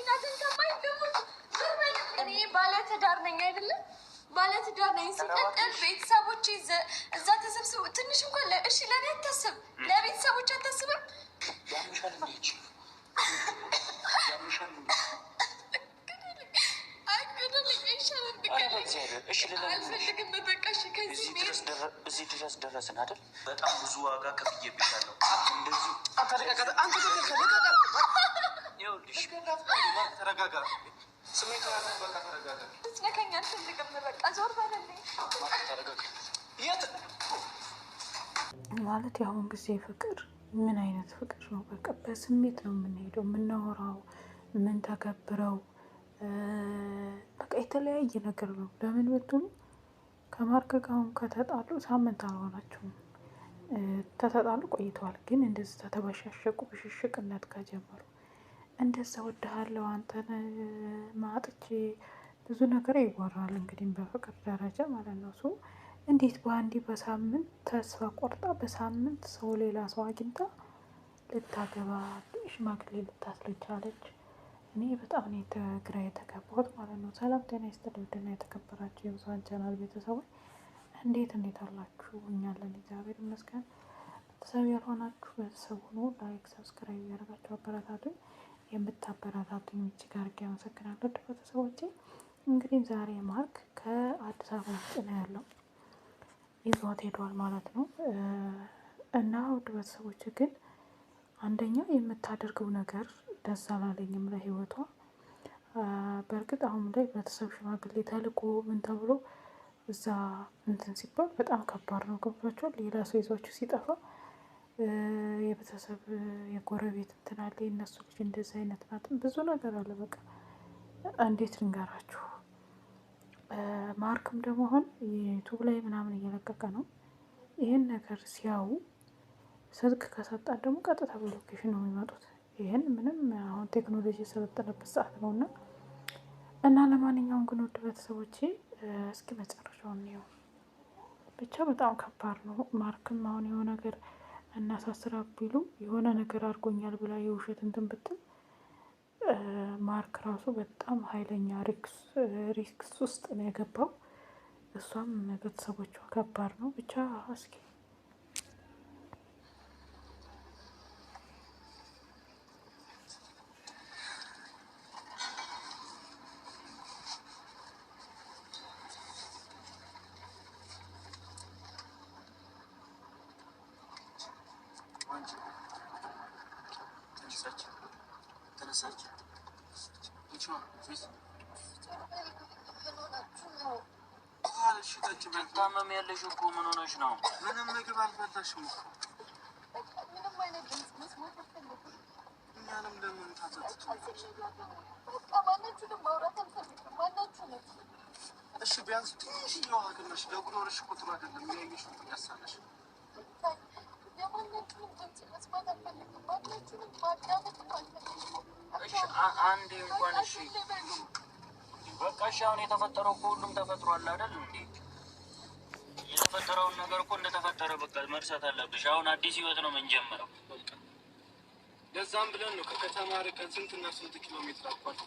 ናትን ከማይ ደግሞ እኔ ባለትዳር ነኝ አይደለም ባለትዳር ነኝ። ሲቀጥል ቤተሰቦች እዛ ተሰብስቡ ትንሽ እንኳን እሺ ለእኔ አታስብ፣ ለቤተሰቦች አታስብም። እዚህ ድረስ ደረስን አይደል? በጣም ብዙ ዋጋ ከፍዬብሻለሁ። ተረጋጋ። ማለት የአሁን ጊዜ ፍቅር ምን አይነት ፍቅር ነው? በቃ በስሜት ነው የምንሄደው፣ የምናወራው፣ የምንተገብረው በቃ የተለያየ ነገር ነው። ለምን ብትሉ ከማርክ ጋር አሁን ከተጣሉ ሳምንት አልሆናቸውም። ተጣሉ ቆይተዋል። ግን እንደዚህ ተተበሻሸቁ፣ ብሽሽቅነት ከጀመሩ እንደዛ ወድሃለሁ አንተን ማጥቼ ብዙ ነገር ይወራል። እንግዲህ በፍቅር ደረጃ ማለት ነው። ሰው እንዴት በአንዴ በሳምንት ተስፋ ቆርጣ በሳምንት ሰው ሌላ ሰው አግኝታ ልታገባ ሽማግሌ ልታስልቻለች? እኔ በጣም ነው ግራ የተጋባሁት ማለት ነው። ሰላም ጤና ይስጥልኝ ውድና የተከበራችሁ የብዙኃን ቻናል ቤተሰቦች እንዴት አላችሁ? እኛ አለን እግዚአብሔር ይመስገን። ቤተሰብ ያልሆናችሁ ቤተሰብ ሁኑ። ላይክ ሰብስክራይብ ያደርጋችሁ አበረታቱኝ። የምታበረታቱኝ እጅግ አድርጌ አመሰግናለሁ ቤተሰቦቼ። እንግዲህ ዛሬ ማርክ ከአዲስ አበባ ውጭ ነው ያለው፣ ይዟት ሄዷል ማለት ነው። እና ውድ ቤተሰቦች ግን አንደኛ የምታደርገው ነገር ደስ አላለኝም ለህይወቷ። በእርግጥ አሁን ላይ ቤተሰብ ሽማግሌ ተልኮ ምን ተብሎ እዛ እንትን ሲባል በጣም ከባድ ነው። ገብቷቸዋል። ሌላ ሰው ይዟችሁ ሲጠፋ የቤተሰብ የጎረቤት እንትን አለ፣ የእነሱ ልጅ እንደዚህ አይነት ናት፣ ብዙ ነገር አለ። በቃ እንዴት ልንገራችሁ። ማርክም ደግሞ አሁን ዩቱብ ላይ ምናምን እየለቀቀ ነው። ይህን ነገር ሲያዩ ስልክ ከሰጣት ደግሞ ቀጥታ በሎኬሽን ነው የሚመጡት። ይህን ምንም አሁን ቴክኖሎጂ የሰለጠነበት ሰዓት ነው እና ለማንኛውም ግን ውድ ቤተሰቦቼ እስኪ መጨረሻውን ነው። ብቻ በጣም ከባድ ነው። ማርክም አሁን የሆነ ነገር እናሳስራ ቢሉ የሆነ ነገር አድርጎኛል ብላ የውሸት እንትን ብትል ማርክ ራሱ በጣም ኃይለኛ ሪክስ ውስጥ ነው የገባው። እሷም ቤተሰቦቿ ከባድ ነው። ብቻ እስኪ ተነሳች። ታመም ያለሽ እኮ ምን ሆነሽ ነው? ምንም ምግብ አልበላሽም እኮ። እኛንም ለምን እሺ ቢያንስ ትንሽ ዋግነሽ ለጉሮሮሽ እኮ ጥሩ አይደለም። የሚያይሽ ያሳለሽ አንዴ እንኳን እሺ በቃ እሺ። አሁን የተፈጠረው እኮ ሁሉም ተፈጥሯል አይደል እንዴ? የተፈጠረውን ነገር እኮ እንደተፈጠረ በቃ መርሳት አለብሽ። አሁን አዲስ ህይወት ነው የምንጀምረው። ለዛም ብለን ነው ከከተማ ርቀን ስንትና ስንት ኪሎ ሜትር አቋርጥ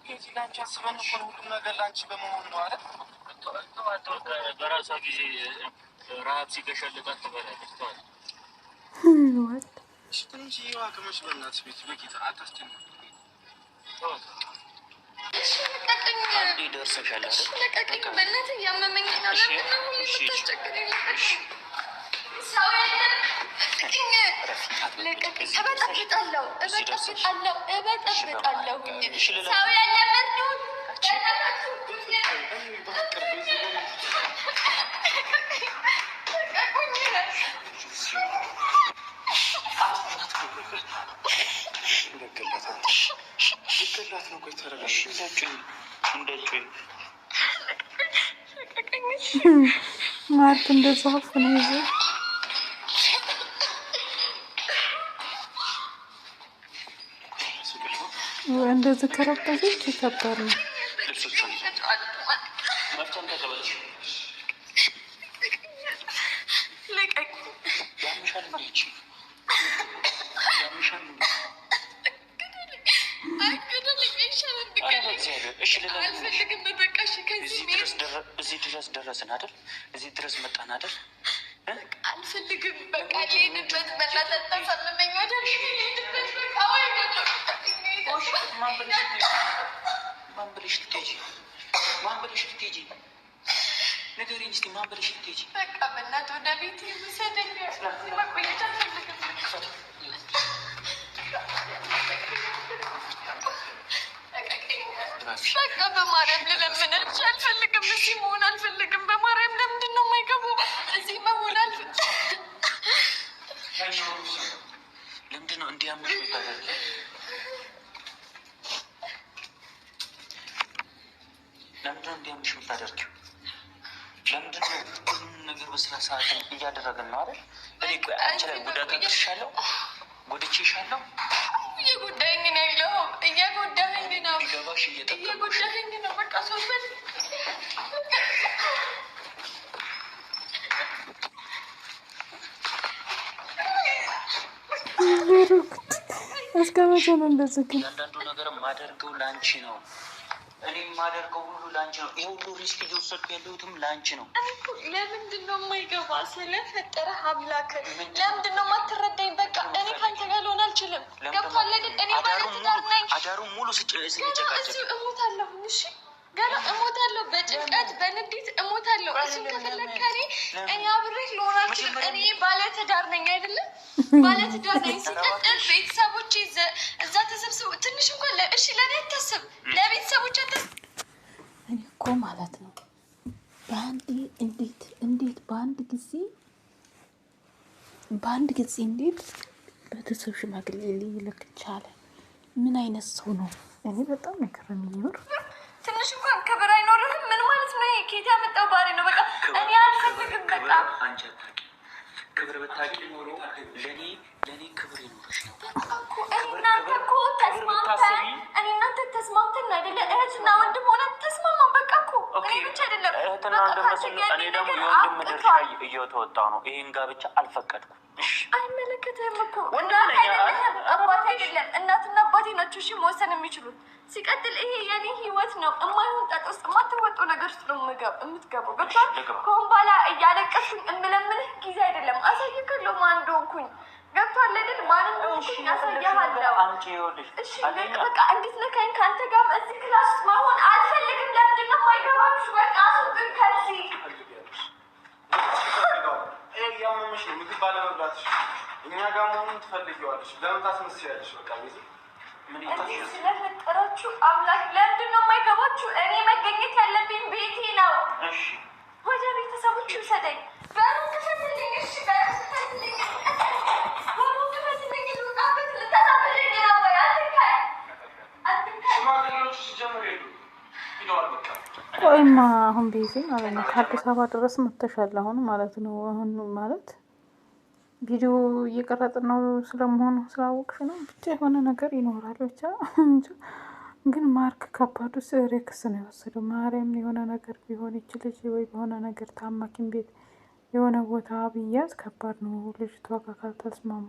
ከዚህ ላንቺ አስበን እኮ ሁሉም ነገር ላንቺ በመሆኑ ነው አይደል? በራሷ ጊዜ ረሀብ ሲገሸልጣት ትበላለች። ትንሽ ዋቅመሽ በእናትሽ ቤት በጌታ አታስጨንቅ። አንዴ ደርሰሻል አይደል? ለቀቀኝ በእናትህ እያመመኝ ነው። ለቀቀኝ። እበጠብጣለሁ። ሰው ያለበት ነው። ማርክ እንደዛ አፍነ ይዘ እንደዚህ ከረጠች ይከብዳል ነው። አልፈልግም። በቃ ልሄድበት በእናትህ ተሰምመኝ ወደ ልሄድበት በቃ ወይ ደግሞ ማን ብለሽ ልትሄጂ ንገሪኝ እስኪ ማን ብለሽ ልትሄጂ? በቃ በእናትህ ወደ ቤት ውሰደኝ። መቆየት አልፈልግም። በቃ በማርያም ልለምንሽ አልፈልግም። እዚህ መሆን አልፈልግም። በማርያም ለምንድን ነው የማይገባው? እዚህ መሆን አልፈልግም። ለምንድን ነው እንዲያምሽ የምታደርጊ? ለምንድን ነው እንዲያምሽ የምታደርጊው? ለምንድን ነው ሁሉም ነገር በስራ ሰዓት እያደረግን ነው አይደል? እኔ ቆይ አንቺ ላይ ጉዳት አድርሻለሁ? ጎድቼሻለሁ? እየጎዳኸኝ ነው ያለው። እየጎዳኸኝ ነው። ሊገባሽ እየጎዳኸኝ ነው። በቃ ሶስት እስከ መቼ ነው እንደዚህ? ግን እያንዳንዱ ነገር የማደርገው ለአንቺ ነው። እኔ የማደርገው ሁሉ ለአንቺ ነው። ይሄ ሁሉ ሪስክ እየወሰድኩ ያለሁትም ለአንቺ ነው። ለምንድን ነው የማይገባ? ስለፈጠረህ አምላክ ለምንድን ነው የማትረዳኝ? በቃ እኔ ከአንተ ጋር ልሆን አልችልም። ገብቶሃል አይደል? እኔ ባለትዳር ነኝ። አዳሩን ሙሉ ገና እዚሁ እሞታለሁ። እሺ ገና እሞታለሁ። በጭንቀት በንዴት እሞታለሁ። እሱን ከፈለግህ እኔ አብሬህ ልሆን አልችልም። እኔ ባለትዳር ነኝ አይደለም? ባለትዳር ነኝ። ሲቀጥል ቤተሰቦቼ እዛ ተሰብስበው ትንሽ እንኳን እሺ ለእኔ አታስብ፣ ለቤተሰቦች አታስብ። እኔ እኮ ማለት ነው በአንድ እንዴት በአንድ ጊዜ እንዴት ቤተሰብ ሽማግሌ ሊልክ ቻለ? ምን አይነት ሰው ነው? እኔ በጣም የከረመኝ ይኖር ትንሽ እንኳን ክብር አይኖርህም? ምን ማለት ነው? ከየት ያመጣው ባህሪ ነው? በቃ እኔ አልፈልግም። በቃ አንቺ ክብር ብታውቂ ኖሮ ለእኔ ክብር ይኖርሽ ነው። እኔ እናንተ ተስማምተን ነው አይደለ? እህትና ወንድም ሆነን ተስማማን። በቃ እኮ እኔ ብቻ አይደለም እህትና ወንድም እኔ ደግሞ የወንድም ድርሻ እየተወጣሁ ነው። ይሄን ጋብቻ አልፈቀድኩም። አይመለከትህም እኮ አባት አይደለም እናትና አባቴ ናቸው እሺ መወሰን የሚችሉት። ሲቀጥል ይሄ የኔ ህይወት ነው። የማይሆን ጣጣ ውስጥ የማትወጣው ነገር ውስጥ ነው የምትገባው። ገብቶሃል? ከሆን በኋላ እያለቀስኩኝ እምለምንህ ጊዜ አይደለም። አሳይካለሁ ማን እንደሆንኩኝ። ገብቶሃል አይደል? ማን እንደሆንኩኝ አሳይሃለሁ። እሺ በቃ እንድትነካኝ ከአንተ ጋር እዚህ ክላስ ውስጥ መሆን አልፈልግም። ለምንድን ነው የማይገባችሁ? በቃ አስወጡኝ ከዚህ። እያመመሽ ነው ምግብ ባለመብላትሽ። እኛ ጋር መሆኑን ትፈልጊዋለሽ። ለምን ታስመስያለሽ? በቃ እዚህ ስለፈጠራችሁ አምላክ ለምንድን ነው የማይገባችሁ? እኔ መገኘት ያለብኝ ቤቴ ነው። ወደ ቤተሰቦች ውሰደኝ። በሩን ክፈትልኝ። እሺ በሩን ክፈትልኝ። በሩን ክፈትልኝ። ልውጣበት። ልታሳብደኝ ነው ወይ? አትንካኝ። ሽማግሌዎቹ ሲጀምር ሄዱ ሂደዋል። በቃ ቆይማ አሁን ቤዚ ማለት ነው ከአዲስ አበባ ድረስ መጥተሻል አሁን ማለት ነው። አሁን ማለት ቪዲዮ እየቀረጥን ነው ስለመሆኑ ስላወቅሽ ነው። ብቻ የሆነ ነገር ይኖራል ብቻ እንጂ ግን ማርክ ከባዱ ሬክስ ነው የወሰደው። ማርያም የሆነ ነገር ቢሆን ይች ልጅ ወይ በሆነ ነገር ታማኪም ቤት የሆነ ቦታ ብያዝ ከባድ ነው። ልጅቷ ጋር ካልተስማሙ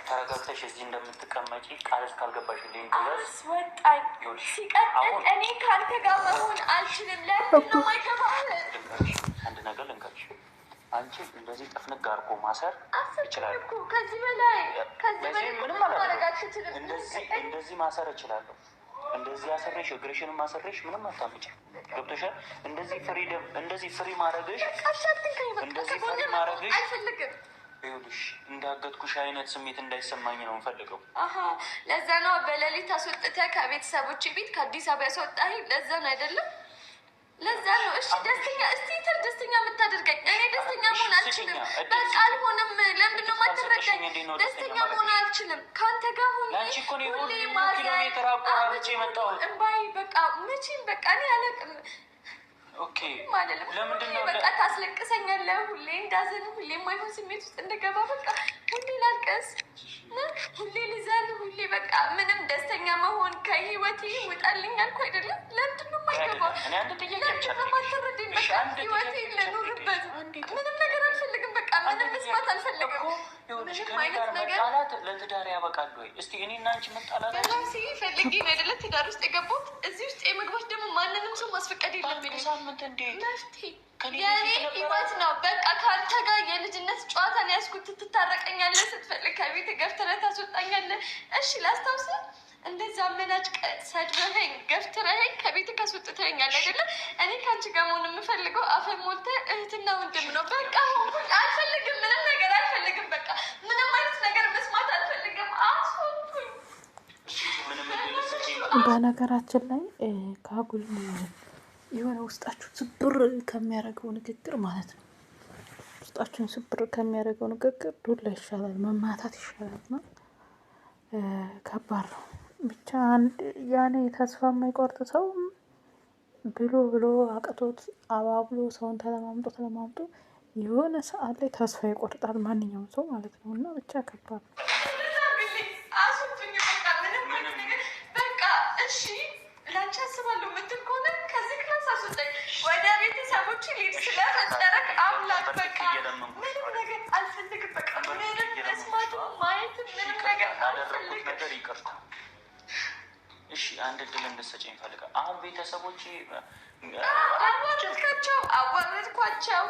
ተረጋግተሽ እዚህ እንደምትቀመጪ ቃል እስካልገባሽልኝ ድረስ አስወጣኝ። ሲቀጥል እኔ ከአንተ ጋር መሆን አልችልም። ለምንድን ነው የማይገባህ? አንድ ነገር ልንገርሽ፣ አንቺ እንደዚህ ጥፍንግ አድርጎ ማሰር ይችላል። ከዚህ በላይ ምንም ማድረግ አትችልም። እንደዚህ ማሰር እችላለሁ። እንደዚህ አሰረሽ እግርሽንም አሰረሽ ምንም አታመጭም። ገብቶሻል? እንደዚህ ፍሪ ማድረግሽ እንደዚህ ፍሪ ማድረግሽ አልፈልግም። ይኸውልሽ እንዳገጥኩሽ አይነት ስሜት እንዳይሰማኝ ነው የምፈልገው። ለዛ ነው በሌሊት አስወጥተህ ከቤተሰቦቼ ቤት ከአዲስ አበባ ያስወጣኸኝ። ለዛ ነው አይደለም? ለዛ ነው። እሺ ደስተኛ የምታደርገኝ እኔ ደስተኛ መሆን አልችልም። በቃ አልሆንም። ለምንድን ነው የማትረዳኝ? ደስተኛ መሆን አልችልም ከአንተ ጋር ሁሌ ማዘን እምባይ በቃ መቼም በቃ እኔ አላውቅም ማለት ነው። በቃ ታስለቅሰኛለህ ሁሌ እንዳዘን፣ ሁሌ የማይሆን ስሜት ውስጥ እንደገባ በቃ ሁሌ ላልቀስ፣ ሁሌ ልዘን፣ ሁሌ በቃ ምንም ደስተኛ መሆን ከህይወቴ ይወጣልኝ አልኩ አይደለም? ለምንድን ነው የማይገባው? ለምንድን ነው የማትረዳኝ? በቃ ህይወቴ ልኑርበት። ምንም ነገር አልፈልግም። በቃ ምንም መስማት አልፈልግም። ምንም አይነት ነገር ለትዳር ያበቃል ወይ? እስቲ እኔ እና አንቺ መጣላት ራሴ ፈልጌ ነው አይደለ ትዳር ውስጥ የገባሁት። እዚህ ውስጥ የመግባት ደግሞ ማንንም ሰው ማስፈቀድ የለብኝም። ሳምንት እንዴ መፍትሄ የኔ ህይወት ነው። በቃ ከአንተ ጋር የልጅ ያስኩት ትታረቀኛለህ፣ ስትፈልግ ከቤት ገፍትረህ ታስወጣኛለህ። እሺ ላስታውስህ፣ እንደዛ አመናጭ ሰድበኸኝ ገፍትረኸኝ ከቤት ካስወጥተኸኛል አይደለ? እኔ ከአንቺ ጋር መሆን የምፈልገው አፈን ሞልተህ እህትና ወንድም ነው። በቃ አልፈልግም፣ ምንም ነገር አልፈልግም። በቃ ምንም አይነት ነገር መስማት አልፈልግም። አስሆንኩኝ። በነገራችን ላይ ከአጉል የሆነ ውስጣችሁ ስብር ከሚያደርገው ንግግር ማለት ነው። ውስጣችሁን ስብር ከሚያደርገው ንግግር ዱላ ይሻላል፣ መማታት ይሻላል። ነው ከባድ ነው። ብቻ ያኔ ተስፋ የማይቆርጥ ሰው ብሎ አቅቶት አባብሎ ሰውን ተለማምጦ የሆነ ሰዓት ላይ ተስፋ ይቆርጣል፣ ማንኛውም ሰው ማለት ነው። እና ብቻ ከባድ ነው። እሺ ላንቺ አስባለሁ የምትል ከሆነ ከዚህ ክላስ አስወጣኝ፣ ወደ ቤተሰቦች ሊድ ስለፈጠረክ አምላክ። በቃ ምንም ነገር አልፈልግም። በቃ ምንም መስማት ማየት ምንም ነገር አልፈልግም። ነገር ይቅርታ። እሺ አንድ እድል እንድትሰጪኝ እፈልጋለሁ። አሁን ቤተሰቦች አዋረድኳቸው፣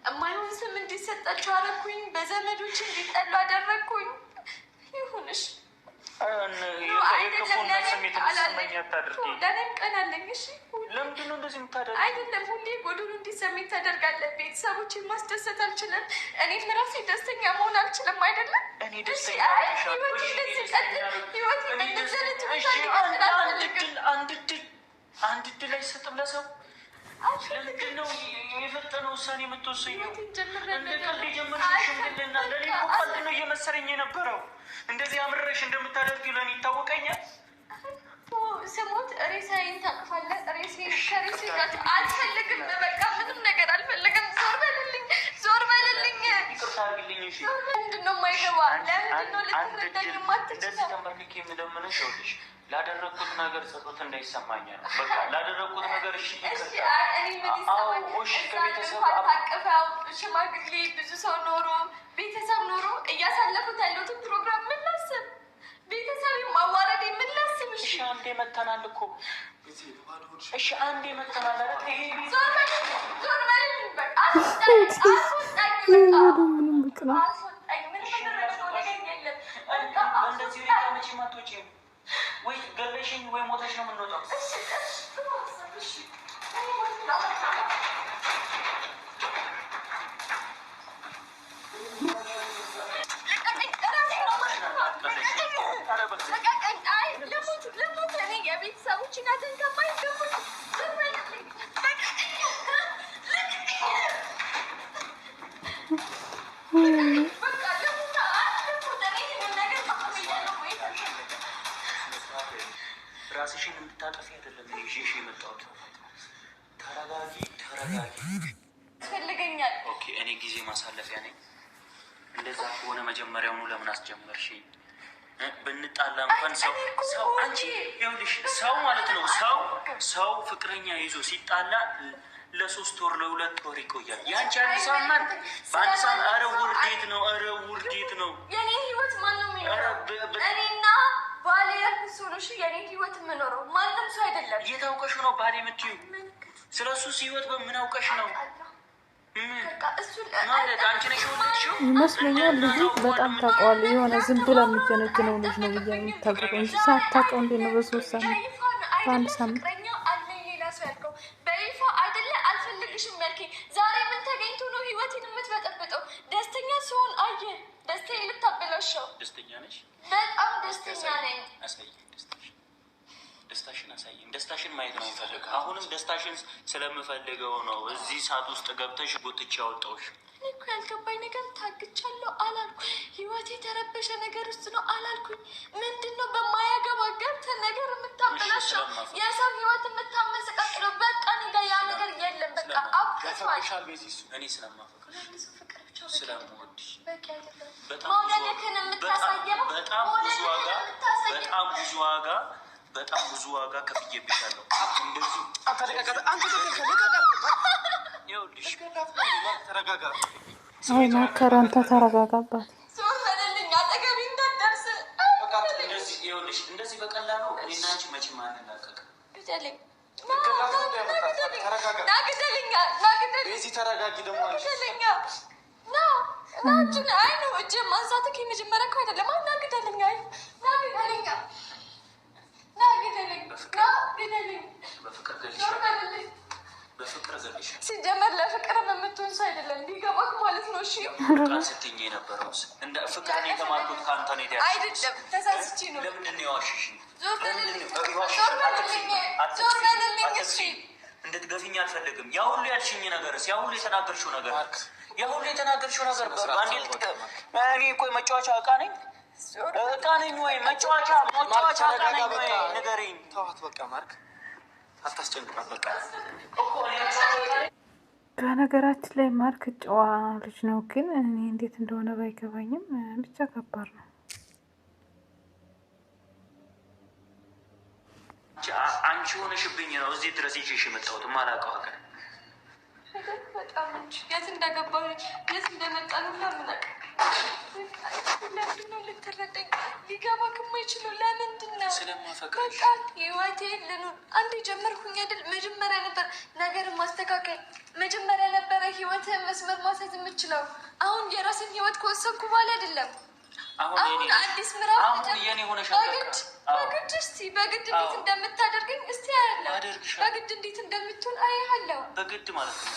የማይሆን ስም እንዲሰጣቸው አደረኩኝ፣ በዘመዶች እንዲጠሉ አደረግኩኝ። ይሁንሽ የክፉነት ስሜት እንዲሰማኝ አታድርጊ። ለእኔም ቀን አለኝ። እሺ ለምንድን ነው እንደዚህ የምታደርጊ? አይደለም ሁሌ ጎዶሎ እንዲሰማኝ ታደርጋለህ። ቤተሰቦችን ማስደሰት አልችልም፣ እኔም ራሴ ደስተኛ መሆን አልችልም። አይደለም እኔ ደስተኛ አንድ እድል አይሰጥም ለሰው። ለምንድን ነው የፈጠነ ውሳኔ የምትወስኘው? እንደ ቀልድ የጀመርሽ ሽምግልና ለእኔ እኮ ቀልድ ነው እየመሰለኝ የነበረው። እንደዚህ አምረሽ እንደምታደርጊው ለእኔ ይታወቀኛል። ስሞት ሬሳዬን ታቅፋለህ። ከሬሴ ጋር አልፈልግም። በቃ ምንም ነገር አልፈልግም። ዞር በልልኝ። ይቅርታ አድርጊልኝ። እሺ ምንድን ነው የማይገባ? ለምንድን ነው ልትረዳኝ የማትችለው? እንደዚህ ተንበርክኬ የምለምንሽ ይኸውልሽ ላደረግኩት ነገር ጸጸት እንዳይሰማኝ ነው። በቃ ላደረግኩት ነገር እሺ ከቤተሰብ ታቅፈው ሽማግሌ ብዙ ሰው ኖሮ ቤተሰብ ኖሮ እያሳለፉት ያለሁትን ፕሮግራም ምን ላስብ? ቤተሰብ ማዋረድ ምን ላስብ? እሺ አንዴ መተናል እኮ እሺ አንዴ መተናል አይደል? ይሄ ዞር በልልኝ። በቃ እንደዚህ ሁኔታ መቼም አትወጪም። ወይ ገለሽኝ ወይ ሞተሽ ነው የምንወጣው። ራስሽን እንድታጠፊ አይደለም ይዤሽ የመጣሁት። ተረጋጊ ትፈልገኛል። ኦኬ እኔ ጊዜ ማሳለፊያ ነኝ። እንደዛ ከሆነ መጀመሪያውኑ ለምን አስጀመርሽኝ? ብንጣላ እንኳን ሰው አንቺ ይኸውልሽ ሰው ማለት ነው ሰው ፍቅረኛ ይዞ ሲጣላ ለ3 ወር ለ2 ወር ይቆያል። ያንቺ አንድ ሳምንት በአንድ ሳምንት ኧረ ውርዴት ነው። የኔ ህይወት ማንም ይኖረው እኔና ባሌ ያልኩት ሰው ነው። የኔ ህይወት የምኖረው ማንም ሰው አይደለም። እየታውቀሽ ነው ባሌ የምትይው? ስለ እሱስ ህይወት በምን አውቀሽ ነው? ማለት አንቺ ነሽ የወለድሽው ይመስለኛል። ልጁ በጣም ታውቀዋለህ። የሆነ ዝም ብላ የሚጀነጅነው ልጅ ነው ብዬ የሚታወቀው እንጂ ሳታውቀው እንዴት ነው በ3 ሳምንት በ1 ሳምንት በይፋ አይደለ? አልፈልግሽም ያልከኝ ዛሬ ምን ተገኝቶ ነው ህይወቴን የምትበጠብጠው? ደስተኛ ሲሆን አየ ደስታዬ ልታበላሸው። ደስተኛ ነሽ? በጣም ደስተኛ ነኝ። ደስታሽን አሳይኝ። ደስታሽን ማየት ነው የምፈልገው። አሁንም ደስታሽን ስለምፈልገው ነው እዚህ ሰዓት ውስጥ ገብተሽ ጎትቼ ያወጣሁሽ። እኔ እኮ ያልገባኝ ነገር ታግቻለሁ አላልኩ። ህይወቴ የተረበሸ ነገር ውስጥ ነው አላልኩኝ። ምንድን ነው በማያገባ ገብተህ ነገር የምታበላሸው? የሰው ህይወት የምታመሰቃቅለው? በቃ እኔ ጋር ያ ነገር የለም። በቃ አብቅቷል። እኔ ስለማፈቅርሽ ስለምወድሽ መውደድህን የምታሳየው በጣም ብዙ ዋጋ ከፍዬብሻለሁ። እንደዚህ አይ ማከራ አንተ ተረጋጋባት። ዞር በልልኝ፣ አጠገቤ እንዳትደርስ። እንደዚህ በቀላሉ እኔና አንቺ መቼም አንላቀቅም። ግደለኝ፣ ናችን አይ ነው እጅ ማንሳትክ የመጀመሪያ እኮ አይደለም። ናግደልኝ፣ አይ ናግደልኝ፣ ናግደልኝ፣ ናግደልኝ። በፍቅር ገልሻለሁ፣ በፍቅር ገልሻለሁ። ሲጀመር ለፍቅር የምትሆን ሰው አይደለም እንዲገባክ ማለት ነው። እሺ ቃል ስትይኝ የነበረው እንደ ፍቅርን የተማርኩት ከአንተ ነው የተያዝኩት አይደለም። ተሳስቼ ነው። ለምንድን ነው የዋሸሽኝ? ዞር በልልኝ፣ ዞር በልልኝ። እሺ እንድትገፊኝ አልፈልግም። ያ ሁሉ ያልሽኝ ነገርስ፣ ያ ሁሉ የተናገርሽው ነገር፣ ያ ሁሉ የተናገርሽው ነገር በአንዴ እኔ እኮ መጫወቻ እቃ ነኝ? እቃ ነኝ ወይ? መጫወቻ እቃ ነኝ ወይ? ንገሪኝ። ተዋት በቃ ማርክ፣ አታስጨንቃት በቃ። በነገራችን ላይ ማርክ ጨዋ ልጅ ነው፣ ግን እኔ እንዴት እንደሆነ ባይገባኝም ብቻ ከባድ ነው። አንቺ ሆነሽብኝ ነው እዚህ ድረስ ይዤሽ የመጣሁት። የማላውቀው ሀገር በጣም እንጂ የት እንደገባ የት እንደመጣ ነው ለምናቅ። ለምንድን ነው ልትረዳኝ ሊገባክ የማይችለው? ለምንድን ነው? ስለማፈቅርሽ። በቃ ህይወቴ ልኑር። አንድ ጀመርኩኝ አይደል? መጀመሪያ ነበር ነገርን ማስተካከል፣ መጀመሪያ ነበረ ህይወትህን መስመር ማስያዝ የምችለው። አሁን የራስን ህይወት ከወሰንኩ በኋላ አይደለም። አሁን አዲስ ምዕራፍ በግድ እስቲ በግድ እንዴት እንደምታደርገኝ እስቲ ያለው በግድ እንዴት እንደምትሆን አያለሁ። በግድ ማለት ነው።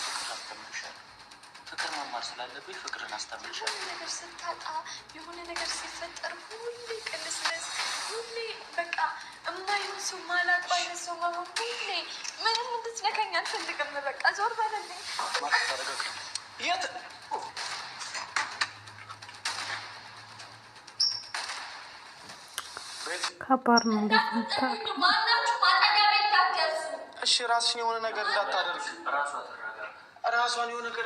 ፍቅር መማር ስላለብኝ ፍቅርን አስተምርሻለሁ። የሆነ ነገር ስታጣ፣ የሆነ ነገር ሲፈጠር ሁሌ ቅልስልስ፣ ሁሌ በቃ እማይሆን ሰው ማላቅ አይነት ሰው መሆን፣ ሁሌ ምንም እንድትነካኝ አልፈልግም። በቃ ዞር በለልኝ። የት ከባድ ነው። እሺ ራስሽን የሆነ ነገር እንዳታደርግ፣ ራሷን የሆነ ነገር